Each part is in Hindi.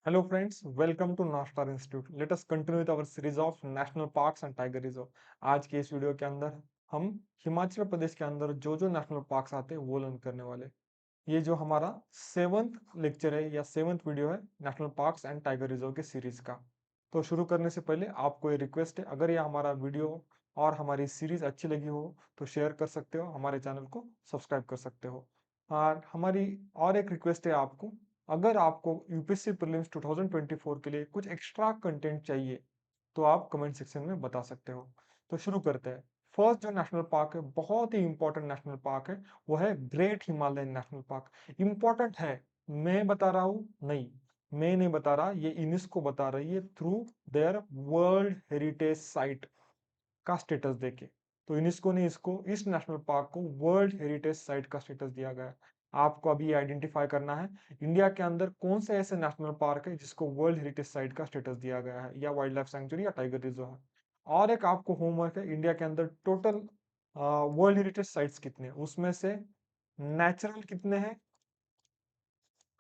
Hello friends, welcome to North Star Institute. Let us continue with our series of national parks and tiger reserve. आज के इस वीडियो के अंदर हम हिमाचल प्रदेश के अंदर जो जो नेशनल पार्क्स आते हैं वो लर्न करने वाले। ये जो हमारा सेवंथ लेक्चर है या सेवंथ वीडियो है national parks and tiger reserve के सीरीज का। तो शुरू करने से पहले आपको ये रिक्वेस्ट है, अगर ये हमारा वीडियो और हमारी सीरीज अच्छी लगी हो तो शेयर कर सकते हो, हमारे चैनल को सब्सक्राइब कर सकते हो। और हमारी और एक रिक्वेस्ट है आपको, अगर आपको यूपीएससी प्रीलिम्स 2024 के लिए कुछ एक्स्ट्रा कंटेंट चाहिए तो आप कमेंट सेक्शन में बता सकते हो। तो शुरू करते हैं। फर्स्ट जो नेशनल पार्क है, बहुत ही इंपॉर्टेंट नेशनल पार्क है, वो है great Himalayan national park. Important है, मैं बता रहा हूं नहीं, मैं नहीं बता रहा, ये यूनेस्को बता रही है through their world heritage site का स्टेटस देके। तो यूनेस्को ने इसको, इस नेशनल पार्क को वर्ल्ड हेरिटेज साइट का स्टेटस दिया गया है। आपको अभी आइडेंटिफाई करना है इंडिया के अंदर कौन से ऐसे नेशनल पार्क है जिसको वर्ल्ड हेरिटेज साइट का स्टेटस दिया गया है, या वाइल्ड लाइफ सेंचुरी या टाइगर रिजर्व है। और एक आपको होमवर्क है, इंडिया के अंदर टोटल वर्ल्ड हेरिटेज साइट्स कितने हैं, उसमें से नेचुरल कितने हैं,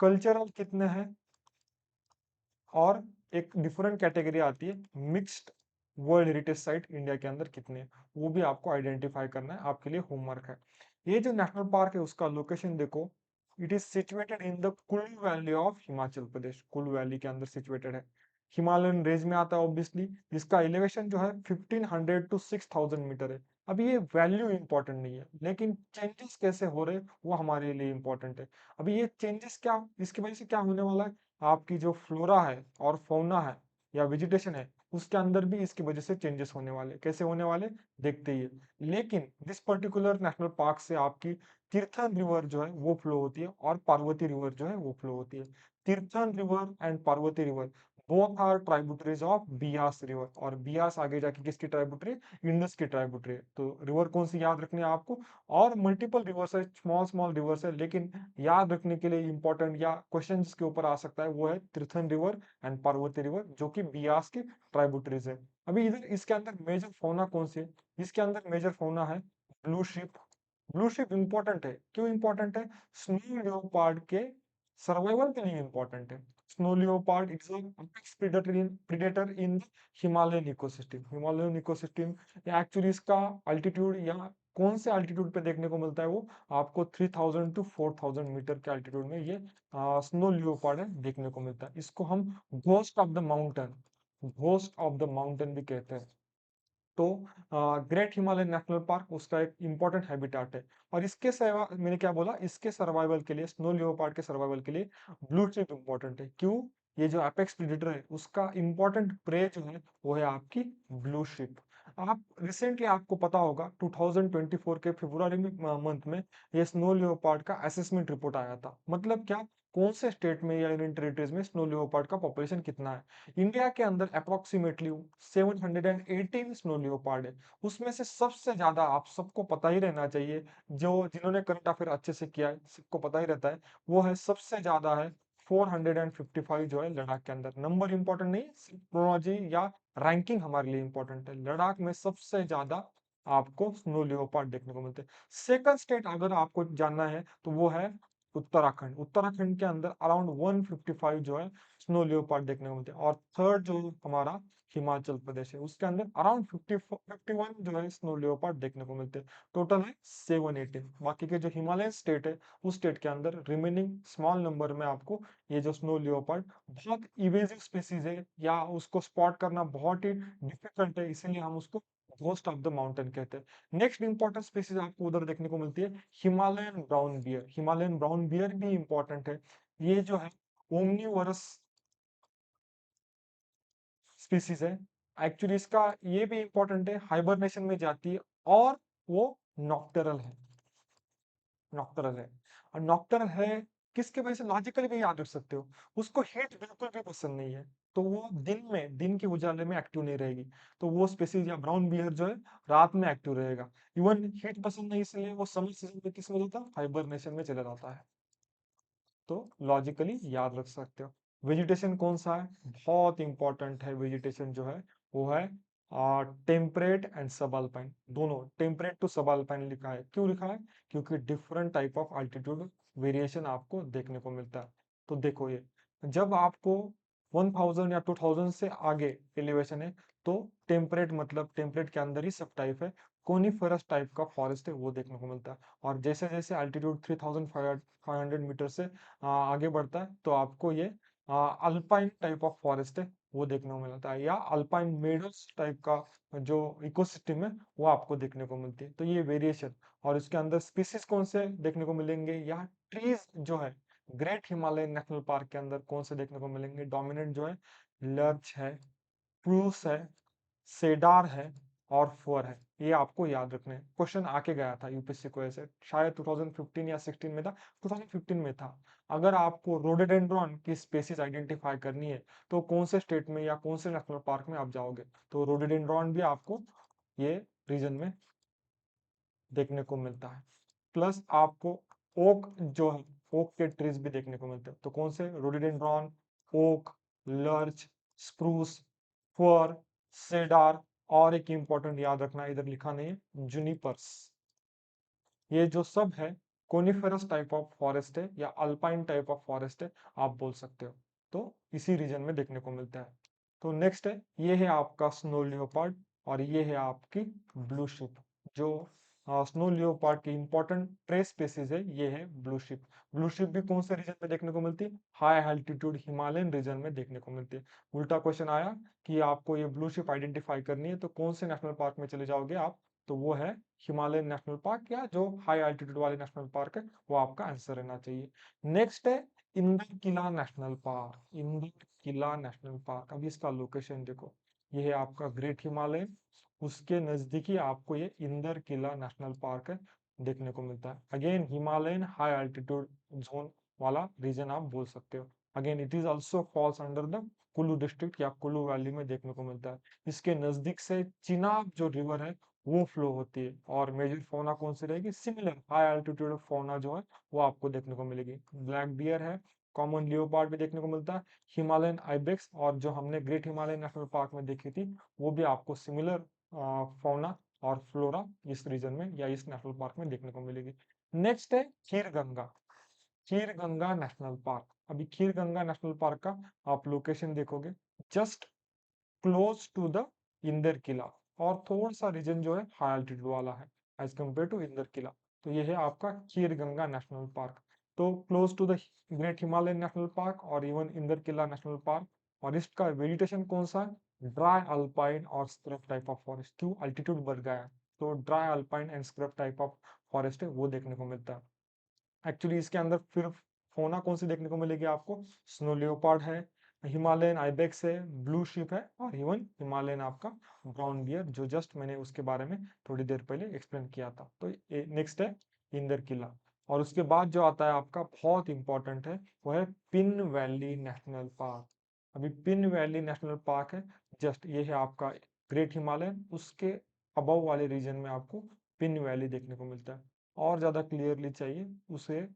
कल्चरल कितने हैं, और एक डिफरेंट कैटेगरी आती है mixed world heritage site India के अंदर कितने हैं, वो भी आपको आइडेंटिफाई करना है, आपके लिए होमवर्क है। ये जो नेशनल पार्क है उसका लोकेशन देखो, it is situated in the Kullu valley of Himachal Pradesh. Kullu valley के अंदर सिचुएटेड है, हिमालयन रेंज में आता है ऑब्वियसली। इसका एलिवेशन जो है 1500 टू 6000 मीटर है। अभी ये वैल्यू इंपॉर्टेंट नहीं है, लेकिन चेंजेस कैसे हो रहे हैं वो हमारे लिए इंपॉर्टेंट है। अभी ये चेंजेस क्या, इसकी वजह से क्या होने वाला है, आपकी जो फ्लोरा है और फौना है या वेजिटेशन है, उसके अंदर भी इसकी वजह से चेंजेस होने वाले। कैसे होने वाले देखते ही है। लेकिन दिस पर्टिकुलर नेशनल पार्क से आपकी तीर्थन रिवर जो है वो फ्लो होती है, और पार्वती रिवर जो है वो फ्लो होती है। Tirthan river and Parvati river both are tributaries of Beas river, और बियास आगे जाके किसकी ट्राइब्यूटरी, इंडस की ट्राइब्यूटरी। तो रिवर कौन सी याद रखनी है आपको, और मल्टीपल रिवर्स है, स्मॉल स्मॉल रिवर्स है, लेकिन याद रखने के लिए इंपॉर्टेंट या क्वेश्चन जिसके ऊपर आ सकता है वो है Tirthan river and Parvati river, जो कि बियास की ट्राइब्यूटरीज है। अभी इधर इसके अंदर मेजर फौना कौन सी है, इसके अंदर मेजर फौना है blue ship. Blue ship important है, क्यों इंपॉर्टेंट है, स्नो लियोपार्ड के सर्वाइवल के लिए इंपॉर्टेंट है। Snow leopard it's apex predator in Himalayan ecosystem. Himalayan ecosystem actually इसका अल्टीट्यूड या कौन से अल्टीट्यूड पे देखने को मिलता है, वो आपको 3000 टू 4000 मीटर के अल्टीट्यूड में ये स्नो लियोपार्ड है देखने को मिलता है। इसको हम ghost of the mountain, ghost of the mountain भी कहते हैं। तो ग्रेट हिमालयन नेशनल पार्क उसका एक इंपॉर्टेंट हैबिटाट है। और इसके सिवा मैंने क्या बोला, इसके सर्वाइवल के लिए, स्नो लियोपार्ड के सर्वाइवल के लिए ब्लू चिप इंपॉर्टेंट है। क्यों, ये जो एपेक्स प्रेडेटर है उसका इंपॉर्टेंट प्रे जो है वो है आपकी ब्लू शिप। आप रिसेंटली आपको पता होगा 2024 के फरवरी में मंथ में ये स्नो लियोपार्ड का असेसमेंट रिपोर्ट आया था। मतलब क्या, कौन से स्टेट में या यूनियन टेरिटरीज में स्नो लियोपार्ड का पॉपुलेशन कितना है। इंडिया के अंदर अप्रोक्सीमेटली 718 स्नो लियोपार्ड है। उसमें से सबसे ज्यादा, आप सबको पता ही रहना चाहिए, जो जिन्होंने करंट अफेयर अच्छे से किया है सबको पता ही रहता है, वो है सबसे ज्यादा है 455 जो है लद्दाख के अंदर। नंबर इंपॉर्टेंट नहीं, क्रोनोलॉजी या रैंकिंग हमारे लिए इंपॉर्टेंट है। लद्दाख में सबसे ज्यादा आपको स्नो लियोपार्ड देखने को मिलते हैं। सेकंड स्टेट अगर आपको जानना है तो वो है उत्तराखंड। उत्तराखंड के अंदर अराउंड 155 जो है स्नो लियोपार्ड देखने को मिलते हैं। और थर्ड जो हमारा हिमाचल प्रदेश है, उसके अंदर अराउंड 51 जो है स्नो लियोपार्ड देखने को मिलते हैं। टोटल है 718। बाकी के जो हिमालयन स्टेट है, उस स्टेट के अंदर रिमेनिंग स्मॉल नंबर में आपको ये जो स्नो लियोपार्ड, बहुत इवेजिव स्पीसीज है या उसको स्पॉट करना बहुत ही डिफिकल्ट है, इसीलिए हम उसको घोस्ट ऑफ द माउंटेन कहते हैं। नेक्स्ट इंपॉर्टेंट स्पीसीज आपको उधर देखने को मिलती है Himalayan brown bear. Himalayan brown bear भी इंपॉर्टेंट है। ये जो है ओमनीवरस स्पीसीज है। एक्चुअली इसका ये भी इंपॉर्टेंट है, हाइबरनेशन में जाती है, और वो नॉक्टरल है, नॉक्टरल है। और नॉक्टरल है किसके वजह से, लॉजिकली भी याद रख सकते हो, उसको हीट बिल्कुल भी पसंद नहीं है, तो वो दिन में, दिन के उजाले में एक्टिव नहीं रहेगी। तो वो स्पीसीज या ब्राउन बियर जो है रात में एक्टिव रहेगा। इवन हीट पसंद नहीं, इसलिए वो समर सीजन में किस में जाता है, हाइबरनेशन में चला जाता है। तो लॉजिकली याद रख सकते हो। वेजिटेशन कौन सा है, बहुत इंपॉर्टेंट है वेजिटेशन जो है, वो है टेम्परेट एंड सबअल्पाइन। दोनों टेम्परेट टू सबअल्पाइन लिखा है, क्यों लिखा है, क्योंकि different type of altitude variation आपको देखने को मिलता है। तो देखो ये, जब आपको 1000 या 2000 से आगे एलिवेशन है तो टेम्परेट, मतलब टेम्परेट के अंदर ही सब टाइप है, कोनिफरस टाइप का फॉरेस्ट है वो देखने को मिलता है। और जैसे जैसे अल्टीट्यूड 3500 मीटर से आगे बढ़ता है तो आपको ये अल्पाइन टाइप ऑफ फॉरेस्ट है वो देखने को मिलता है, या अल्पाइन मेडोस टाइप का जो इकोसिस्टम है वो आपको देखने को मिलती है। तो ये वेरिएशन, और इसके अंदर स्पीसीज कौन से देखने को मिलेंगे, या ट्रीज जो है ग्रेट हिमालयन नेशनल पार्क के अंदर कौन से देखने को मिलेंगे, डोमिनेंट जो है लर्च है, प्रूस है, सेडार है और फोर है। ये आपको याद रखना है, क्वेश्चन आके गया था यूपीएससी को ऐसे, शायद 2015 या 16 में था, 2015 में था। अगर आपको रोडोडेंड्रॉन की स्पेसीज आइडेंटिफाई करनी है तो कौन से स्टेट में या कौन से नेशनल पार्क में आप जाओगे, तो रोडोडेंड्रॉन भी आपको ये रीजन में देखने को मिलता है। प्लस आपको ओक जो है, ओक के ट्रीज भी देखने को मिलते हैं, तो कौन से, रोडोडेंड्रॉन, ओक, लर्च, स्प्रूस, फर, सेडार, और एक इंपॉर्टेंट याद रखना इधर लिखा नहीं है, जुनिपर्स। ये जो सब है कोनिफेरस टाइप ऑफ फॉरेस्ट है या अल्पाइन टाइप ऑफ फॉरेस्ट है आप बोल सकते हो, तो इसी रीजन में देखने को मिलता है। तो नेक्स्ट है, ये है आपका स्नो लियोपार्ड, और ये है आपकी ब्लू शिप। जो स्नो लियोपार्ड की इंपॉर्टेंट ट्रेस स्पेसीज है ये है ब्लू शिप। ब्लू शिप भी कौन से रीजन में देखने को मिलती है, हाई एल्टीट्यूड हिमालयन रीजन में देखने को मिलती है। उल्टा क्वेश्चन आया कि आपको ये ब्लू शिप आइडेंटिफाई करनी है तो कौन से नेशनल पार्क में चले जाओगे आप, तो वो है हिमालयन नेशनल पार्क, या जो हाई एल्टीट्यूड वाले नेशनल पार्क है वो आपका आंसर रहना चाहिए। नेक्स्ट है Inder Kila national park. Inder Kila national park, अभी इसका लोकेशन देखो, ये है आपका ग्रेट हिमालय, उसके नजदीकी आपको ये इंदर किला नेशनल पार्क है देखने को मिलता है। Again Himalayan high altitude zone वाला रीजन आप बोल सकते हो। Again it is also falls under the Kullu district या कुल्लू वैली में देखने को मिलता है। इसके नजदीक से चिनाब जो रिवर है वो फ्लो होती है, और मेजर फौना कौन सी रहेगी, सिमिलर हाई एल्टीट्यूड फौना जो है वो आपको देखने को मिलेगी। ब्लैक बियर है, कॉमन लियोपार्ड भी देखने को मिलता है, हिमालयन आइबेक्स, और जो हमने ग्रेट हिमालयन नेशनल पार्क में देखी थी वो भी आपको सिमिलर फौना और फ्लोरा इस रीजन में या इस नेशनल पार्क में देखने को मिलेगी। नेक्स्ट है खीर गंगा। खीर गंगा नेशनल पार्क, अभी खीर गंगा नेशनल पार्क का आप लोकेशन देखोगे, just close to the Inder Kila, और थोड़ा सा रीजन जो है हाई एल्टीट्यूड वाला है as compare to Inder Kila. तो ये है आपका खीर गंगा नेशनल पार्क, तो close to the great Himalayan national park और even Inder Kila national park. और इसका वेजिटेशन कौन सा है, ड्राई अल्पाइन और स्क्रब टाइप ऑफ फॉरेस्ट, क्यों अल्टीट्यूड बढ़ गया है तो dry alpine and scrub type of forest है वो देखने को मिलता है। एक्चुअली इसके अंदर फिर फोना कौन सी देखने को मिलेगी आपको, स्नो लियोपार्ड है, हिमालयन आइबेक्स है, ब्लू शिप है, और इवन हिमालयन आपका ब्राउन बियर, जो जस्ट मैंने उसके बारे में थोड़ी देर पहले एक्सप्लेन किया था। तो नेक्स्ट है इंदर किला। और उसके बाद जो आता है आपका बहुत इंपॉर्टेंट है वो है पिन वैली नेशनल पार्क। अभी पिन वैली नेशनल पार्क है, जस्ट ये है आपका ग्रेट हिमालयन, उसके अबव वाले रीजन में आपको पिन वैली देखने को मिलता है। और ज्यादा क्लियरली चाहिए उसे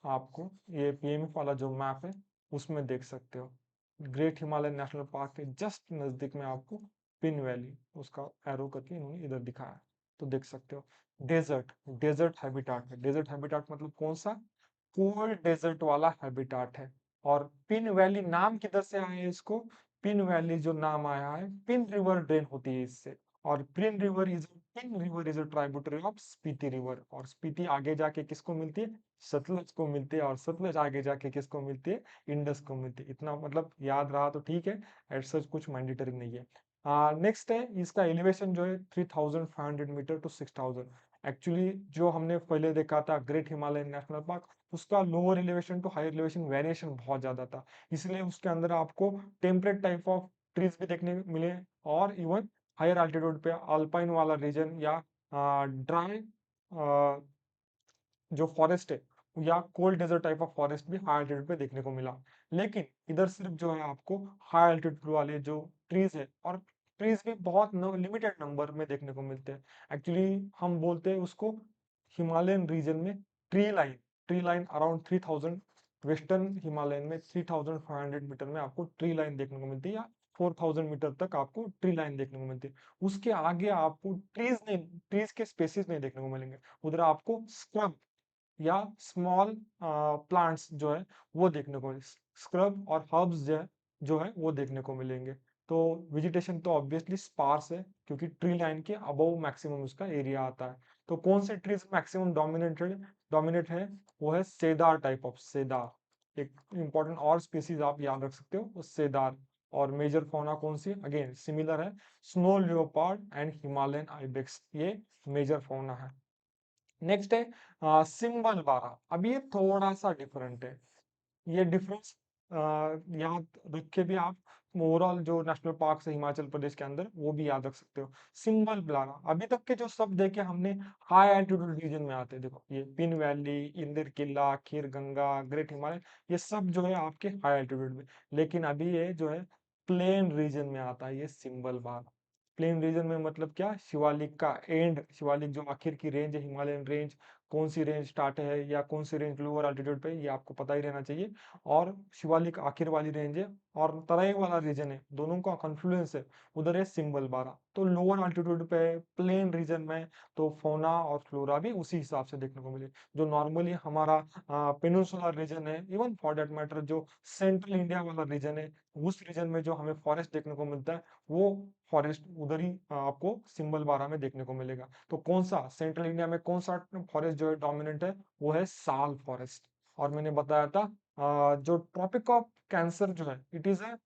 आपको ये पीएमएफ वाला जो मैप है उसमें देख सकते हो। ग्रेट हिमालयन नेशनल पार्क के जस्ट नजदीक में आपको पिन वैली, उसका एरो करके इन्होंने इधर दिखाया है, तो देख सकते हो। डेजर्ट, डेजर्ट हैबिटाट है, डेजर्ट हैबिटाट मतलब कौन सा, कोल्ड डेजर्ट वाला हैबिटाट है। और पिन वैली नाम किधर से आया है इसको, पिन वैली जो नाम आया है पिन रिवर ड्रेन होती है इससे, और pin river is a tributary of Spiti river, और स्पीति आगे जाके किसको मिलती है, सतलज को मिलती है, और सतलज आगे जाके किसको मिलती है, इंडस को मिलती है। इतना मतलब याद रहा तो ठीक है, ऐसा कुछ मैंडेटरी नहीं है। नेक्स्ट है इसका एलिवेशन जो है 3500 मीटर टू 6000। एक्चुअली जो हमने पहले देखा था ग्रेट हिमालयन नेशनल पार्क, उसका lower elevation to higher elevation variation बहुत ज्यादा था, इसलिए उसके अंदर आपको टेम्परेट टाइप ऑफ ट्रीज भी देखने मिले, और इवन हायर एल्टीट्यूड पे अल्पाइन वाला रीजन या ड्राई जो फॉरेस्ट है या cold desert type of forest भी हाई एल्टीट्यूड पे देखने को मिला। लेकिन इधर सिर्फ जो है आपको हाई एल्टीट्यूड वाले जो ट्रीज है, और ट्रीज भी बहुत लिमिटेड नंबर में देखने को मिलते हैं। एक्चुअली हम बोलते हैं उसको हिमालयन रीजन में tree line around 3000, western Himalayan में 3500 मीटर में आपको ट्री लाइन देखने को मिलती है, या 4000 मीटर तक आपको ट्री लाइन देखने को मिलती है। उसके आगे आपको ट्रीज के स्पेसिस नहीं देखने को मिलेंगे, उधर आपको स्क्रब या स्मॉल प्लांट्स जो है वो देखने को, स्क्रब और हर्ब्स जो है जो है वो देखने को मिलेंगे। तो वेजिटेशन तो ऑब्वियसली स्पार्स है, क्योंकि ट्री लाइन के अबव मैक्सिमम उसका एरिया आता है। तो कौन से ट्रीज मैक्सिमम डोमिनेट है, वो है सेदार टाइप ऑफ सेदार। एक इंपॉर्टेंट और स्पीसीज आप याद रख सकते हो, वो सेदार। और मेजर फौना कौन सी, अगेन सिमिलर है, snow leopard and Himalayan ibex, ये मेजर फौना है। नेक्स्ट है सिंबल बारह। अब ये थोड़ा सा डिफरेंट है, ये डिफरेंस याद रख के भी आप ओवरऑल जो नेशनल पार्क है हिमाचल प्रदेश के अंदर, वो भी याद रख सकते हो। सिंबल ब्लारा, अभी तक के जो सब देखे हमने हाई एल्टीट्यूड रीजन में आते हैं। देखो ये पिन वैली, इंदिर किला, खीर गंगा, ग्रेट हिमालय, ये सब जो है आपके हाई एल्टीट्यूड में। लेकिन अभी ये जो है प्लेन रीजन में आता है, ये सिंबल बार। प्लेन रीजन में मतलब क्या, शिवालिक का एंड, शिवालिक जो आखिर की रेंज है, हिमालयन रेंज, कौन सी रेंज स्टार्ट है या कौन सी रेंज लोअर अल्टीट्यूड पे, ये आपको पता ही रहना चाहिए। और शिवालिक आखिर वाली रेंज है, और तराई वाला रीजन है, दोनों का कॉन्फ्लुएंस है, उधर है सिंबल बारा। तो लोअर अल्टीट्यूड पे प्लेन रीजन में तो फौना और फ्लोरा भी उसी हिसाब से देखने को मिले। जो नॉर्मली हमारा पेनिनसुलर रीजन है, इवन फॉर दैट मैटर जो सेंट्रल इंडिया वाला रीजन है, उस रीजन में जो हमें फॉरेस्ट देखने को मिलता है, वो फॉरेस्ट उधर ही आपको सिंबल बारा में देखने को मिलेगा। तो कौन सा सेंट्रल इंडिया में कौन सा फॉरेस्ट जो है डोमिनेंट है, वो है साल फॉरेस्ट। और मैंने बताया था जो ट्रॉपिक ऑफ कैंसर जो है, it is a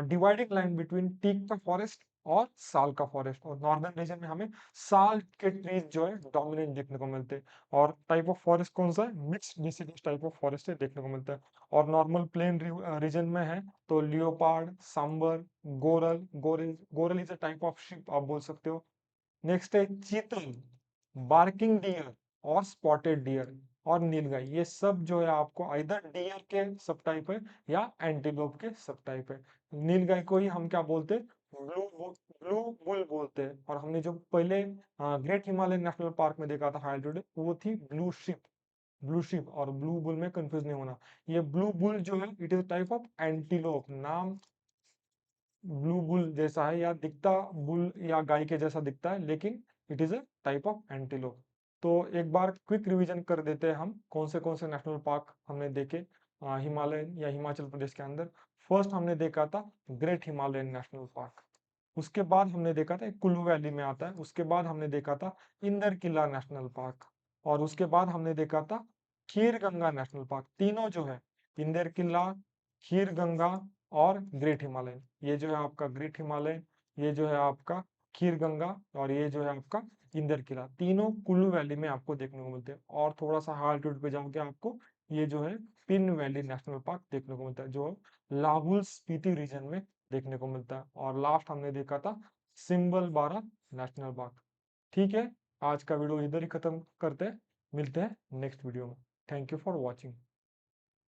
dividing line between teak का फॉरेस्ट और साल का फॉरेस्ट। और नॉर्दर्न रीजन में हमें साल के ट्रीज जो है डोमिनेंट देखने को मिलते हैं। और टाइप ऑफ फॉरेस्ट कौन सा है, मिक्स्ड डिसिडस टाइप ऑफ फॉरेस्ट है देखने को मिलता है। और नॉर्मल प्लेन रीजन में है तो leopard, sambar, goral is a type of sheep आप बोल सकते हो। नेक्स्ट है चीतल, बार्किंग डियर और स्पॉटेड डियर और नीलगाय, ये सब जो है आपको आइदर डियर के सब टाइप है या एंटीलोप के सब टाइप है। नीलगाय को ही हम क्या बोलते हैं, ब्लू बुल बोलते हैं। और हमने जो पहले ग्रेट हिमालयन नेशनल पार्क में देखा था हाइड्रोड, वो थी ब्लू शिप और ब्लू बुल में कंफ्यूज नहीं होना। ये ब्लू बुल जो है it is type of antelope, नाम ब्लू बुल जैसा है या दिखता बुल या गाय के जैसा दिखता है, लेकिन it is a type of antelope. तो एक बार क्विक रिवीजन कर देते हैं हम कौन से नेशनल पार्क हमने देखे हिमालय या हिमाचल प्रदेश के अंदर। फर्स्ट हमने देखा था ग्रेट हिमालयन नेशनल पार्क। उसके बाद हमने देखा था कुल्लू वैली में आता है। उसके बाद हमने देखा था इंदर किला नेशनल पार्क। और उसके बाद हमने देखा था खीर गंगा नेशनल पार्क। तीनों जो है, इंदर किला, खीर गंगा और ग्रेट हिमालयन, ये जो है आपका ग्रेट हिमालयन, ये जो है आपका खीर गंगा, और ये जो है आपका इंदर किला, तीनों कुल्लू वैली में आपको देखने को मिलते हैं। और थोड़ा सा हाई अल्टीट्यूड पे जाओगे आपको ये जो है पिन वैली नेशनल पार्क देखने को मिलता है, जो लाहौल स्पीति रीजन में देखने को मिलता है। और लास्ट हमने देखा था सिंबल बारा नेशनल पार्क। ठीक है, आज का वीडियो इधर ही खत्म करते हैं, मिलते हैं नेक्स्ट वीडियो में। Thank you for watching.